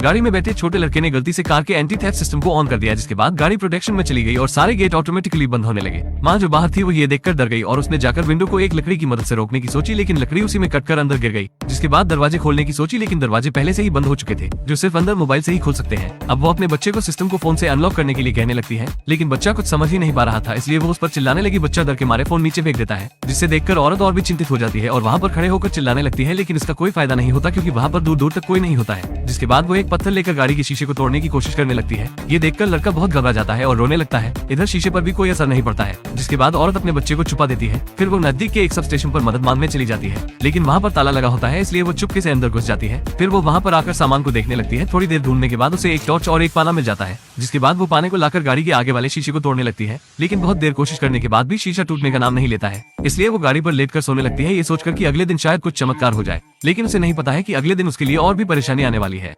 गाड़ी में बैठे छोटे लड़के ने गलती से कार के एंटी थेफ्ट सिस्टम को ऑन कर दिया, जिसके बाद गाड़ी प्रोटेक्शन में चली गई और सारे गेट ऑटोमेटिकली बंद होने लगे। माँ जो बाहर थी वो ये देखकर डर गई और उसने जाकर विंडो को एक लकड़ी की मदद से रोकने की सोची, लेकिन लकड़ी उसी में कटकर अंदर गिर गई। जिसके बाद दरवाजे खोलने की सोची, लेकिन दरवाजे पहले से ही बंद हो चुके थे, जो सिर्फ अंदर मोबाइल से ही खोल सकते हैं। अब वो अपने बच्चे को सिस्टम को फोन से अनलॉक करने के लिए कहने लगती है, लेकिन बच्चा कुछ समझ ही नहीं पा रहा था, इसलिए वो उस पर चिल्लाने लगी। बच्चा डर के मारे फोन नीचे फेंक देता है, जिससे देखकर औरत और भी चिंतित हो जाती है और वहाँ पर खड़े होकर चिल्लाने लगती है, लेकिन इसका कोई फायदा नहीं होता क्योंकि वहाँ पर दूर दूर तक कोई नहीं होता है। जिसके बाद वो एक पत्थर लेकर गाड़ी के शीशे को तोड़ने की कोशिश करने लगती है। ये देखकर लड़का बहुत घबरा जाता है और रोने लगता है। इधर शीशे पर भी कोई असर नहीं पड़ता है, जिसके बाद औरत अपने बच्चे को छुपा देती है। फिर वो नजदीक के एक सब स्टेशन पर मदद मांगने चली जाती है, लेकिन वहाँ पर ताला लगा होता है, इसलिए वो चुपके से अंदर घुस जाती है। फिर वो वहाँ पर आकर सामान को देखने लगती है। थोड़ी देर ढूंढने के बाद उसे एक टॉर्च और एक पाना मिल जाता है, जिसके बाद वो पाने को लाकर गाड़ी के आगे वाले शीशे को तोड़ने लगती है, लेकिन बहुत देर कोशिश करने के बाद भी शीशा टूटने का नाम नहीं लेता है। इसलिए वो गाड़ी पर लेटकर सोने लगती है, ये सोचकर कि अगले दिन शायद कुछ चमत्कार हो जाए, लेकिन उसे नहीं पता है कि अगले दिन उसके लिए और भी परेशानी आने वाली है।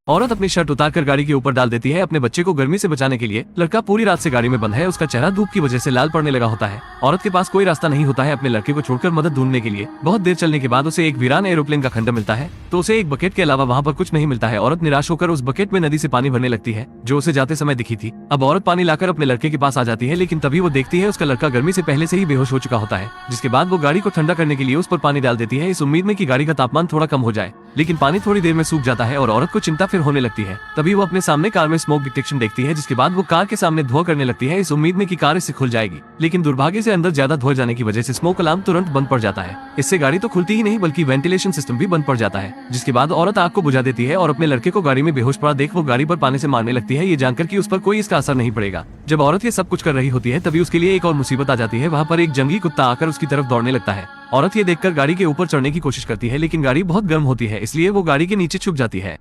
औरत अपनी शर्ट उतारकर गाड़ी के ऊपर डाल देती है अपने बच्चे को गर्मी से बचाने के लिए। लड़का पूरी रात से गाड़ी में बंद है, उसका चेहरा धूप की वजह से लाल पड़ने लगा होता है। औरत के पास कोई रास्ता नहीं होता है अपने लड़के को छोड़कर मदद ढूंढने के लिए। बहुत देर चलने के बाद उसे एक वीरान एरोप्लेन का खंडर मिलता है, तो उसे एक बकेट के अलावा वहाँ पर कुछ नहीं मिलता है। औरत निराश होकर उस बकेट में नदी से पानी भरने लगती है, जो उसे जाते समय दिखी थी। अब औरत पानी लाकर अपने लड़के के पास आ जाती है, लेकिन तभी वो देखती है उसका लड़का गर्मी से पहले से ही बेहोश हो चुका होता है। जिसके बाद वो गाड़ी को ठंडा करने के लिए उस पर पानी डाल देती है, इस उम्मीद में कि गाड़ी का तापमान थोड़ा कम हो जाए, लेकिन पानी थोड़ी देर में सूख जाता है और औरत को चिंता फिर होने लगती है। तभी वो अपने सामने कार में स्मोक डिटेक्शन देखती है, जिसके बाद वो कार के सामने धुआं करने लगती है, इस उम्मीद में कि कार इससे खुल जाएगी, लेकिन दुर्भाग्य से अंदर ज्यादा धुआं जाने की वजह से स्मोक अलार्म तुरंत बंद पड़ जाता है। इससे गाड़ी तो खुलती ही नहीं बल्कि वेंटिलेशन सिस्टम भी बंद पड़ जाता है। जिसके बाद औरत आग को बुझा देती है और अपने लड़के को गाड़ी में बेहोश पड़ा देख वो गाड़ी पर पानी से मारने लगती है, ये जानकर कि उस पर कोई इसका असर नहीं पड़ेगा। जब औरत ये सब कुछ कर रही होती है तभी उसके लिए एक और मुसीबत आ जाती है। वहाँ पर एक जंगली कुत्ता आकर उसकी तरफ दौड़ने लगता है। औरत ये देखकर गाड़ी के ऊपर चढ़ने की कोशिश करती है, लेकिन गाड़ी बहुत गर्म होती है, इसलिए वो गाड़ी के नीचे छुप जाती है।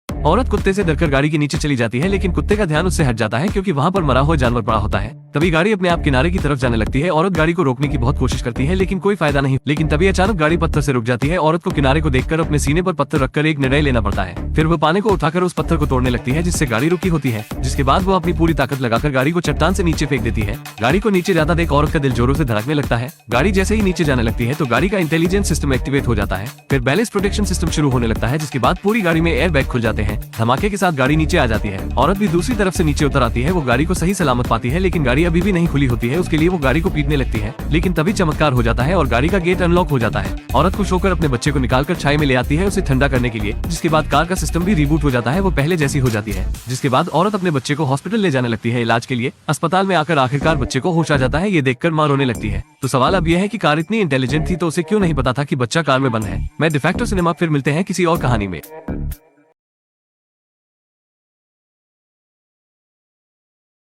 औरत कुत्ते से डरकर गाड़ी के नीचे चली जाती है, लेकिन कुत्ते का ध्यान उससे हट जाता है क्योंकि वहाँ पर मरा हुआ जानवर पड़ा होता है। तभी गाड़ी अपने आप किनारे की तरफ जाने लगती है। औरत गाड़ी को रोकने की बहुत कोशिश करती है, लेकिन कोई फायदा नहीं। लेकिन तभी अचानक गाड़ी पत्थर से रुक जाती है। औरत को किनारे को देखकर अपने सीने पर पत्थर रखकर एक निर्णय लेना पड़ता है। फिर वो पाने को उठाकर उस पत्थर को तोड़ने लगती है, जिससे गाड़ी रुकी होती है। जिसके बाद वो अपनी पूरी ताकत लगाकर गाड़ी को चट्टान से नीचे फेंक देती है। गाड़ी को नीचे जाता देख औरत का दिल जोरों से धड़कने लगता है। गाड़ी जैसे ही नीचे जाने लगती है तो गाड़ी का इंटेलिजेंस सिस्टम एक्टिवेट हो जाता है। फिर बैलेंस प्रोटेक्शन सिस्टम शुरू होने लगता है, जिसके बाद पूरी गाड़ी में एयर बैग खुल जाते हैं। धमाके के साथ गाड़ी नीचे आ जाती है। औरत भी दूसरी तरफ से नीचे उतर आती है। वो गाड़ी को सही सलामत पाती है, लेकिन गाड़ी अभी भी नहीं खुली होती है। उसके लिए वो गाड़ी को पीटने लगती है, लेकिन तभी चमत्कार हो जाता है और गाड़ी का गेट अनलॉक हो जाता है। औरत खुश होकर अपने बच्चे को निकालकर छाई में ले आती है उसे ठंडा करने के लिए। जिसके बाद कार का सिस्टम भी रिबूट हो जाता है, वो पहले जैसी हो जाती है। जिसके बाद औरत अपने बच्चे को हॉस्पिटल ले जाने लगती है इलाज के लिए। अस्पताल में आकर आखिरकार बच्चे को होश आ जाता है। ये देखकर मां रोने लगती है। तो सवाल अब यह है कि कार इतनी इंटेलिजेंट थी तो उसे क्यों नहीं पता था कि बच्चा कार में बंद है। मैं डिफेक्टो सिनेमा, फिर मिलते हैं किसी और कहानी में।